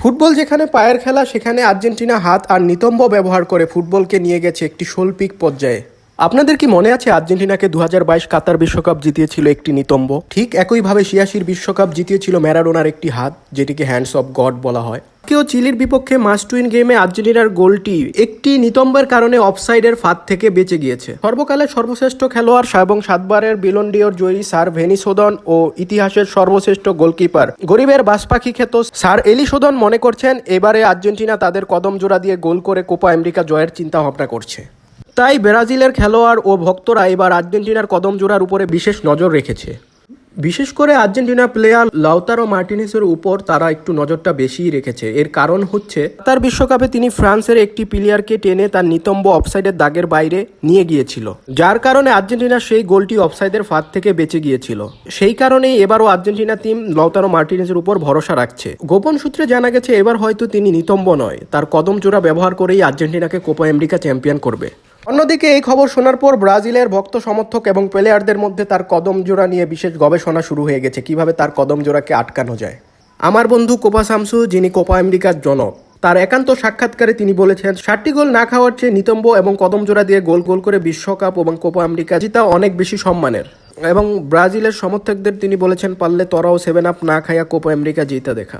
Football যেখানে পায়ের খেলা, সেখানে আর্জেন্টিনা হাত আর নিতম্ব ব্যবহার করে ফুটবলকে নিয়ে গেছে একটি শৈল্পিক পর্যায়ে। আপনাদের কি মনে আছে আর্জেন্টিনাকে 2022 কাতার বিশ্বকাপ জিতিয়েছিল একটি নিতম্ব? ঠিক একইভাবে 86 বিশ্বকাপ জিতিয়েছিল ম্যারাডোনার একটি হাত, যেটিকে হ্যান্ডস অফ গড বলা হয়। কেউ চিলির বিপক্ষে মাস্ট উইন গেমে আর্জেন্টিনার গোলটি একটি নিতম্বের কারণে অফসাইডের ফাঁদ থেকে বেঁচে গিয়েছে। সর্বকালের সর্বশ্রেষ্ঠ খেলোয়াড় এবং 7বারের বিলন ডিওর জয়ী স্যার ভেনিসোদন ও ইতিহাসের সর্বশ্রেষ্ঠ গোলকিপার গরিবের বাসপাখি খ্যাত স্যার এলিসোদন মনে করছেন এবারে আর্জেন্টিনা তাদের কদম জোড়া দিয়ে গোল করে কোপা আমেরিকা জয়ের চিন্তা ভাবনা করছে। তাই ব্রাজিলের খেলোয়াড় ও ভক্তরা এবার আর্জেন্টিনার কদম জোড়ার উপরে বিশেষ নজর রেখেছে। বিশেষ করে আর্জেন্টিনা প্লেয়ার লাউতারো মার্টিনেসের উপর তারা একটু নজরটা বেশিই রেখেছে। এর কারণ হচ্ছে তার বিশ্বকাপে তিনি ফ্রান্সের একটি প্লেয়ারকে টেনে তার নিতম্ব অফসাইডের দাগের বাইরে নিয়ে গিয়েছিল, যার কারণে আর্জেন্টিনা সেই গোলটি অফসাইডের ফাঁদ থেকে বেঁচে গিয়েছিল। সেই কারণেই এবারও আর্জেন্টিনা টিম লাউতারো মার্টিনেসের উপর ভরসা রাখছে। গোপন সূত্রে জানা গেছে এবার হয়তো তিনি নিতম্ব নয়, তার কদম জোড়া ব্যবহার করেই আর্জেন্টিনাকে কোপা আমেরিকা চ্যাম্পিয়ন করবে। অন্যদিকে এই খবর শোনার পর ব্রাজিলের ভক্ত সমর্থক এবং প্লেয়ারদের মধ্যে তার কদম জোড়া নিয়ে বিশেষ গবেষণা শুরু হয়ে গেছে, কিভাবে তার কদম জোড়াকে আটকানো যায়। আমার বন্ধু কোপা শামসু, যিনি কোপা আমেরিকার জনক, তার একান্ত সাক্ষাৎকারে তিনি বলেছেন 60টি গোল না খাওয়ার চেয়ে নিতম্ব এবং কদম জোড়া দিয়ে গোল গোল করে বিশ্বকাপ এবং কোপা আমেরিকা জিতা অনেক বেশি সম্মানের। এবং ব্রাজিলের সমর্থকদের তিনি বলেছেন পারলে তোরাও 7 আপ না খাইয়া কোপা আমেরিকা জিতা দেখা।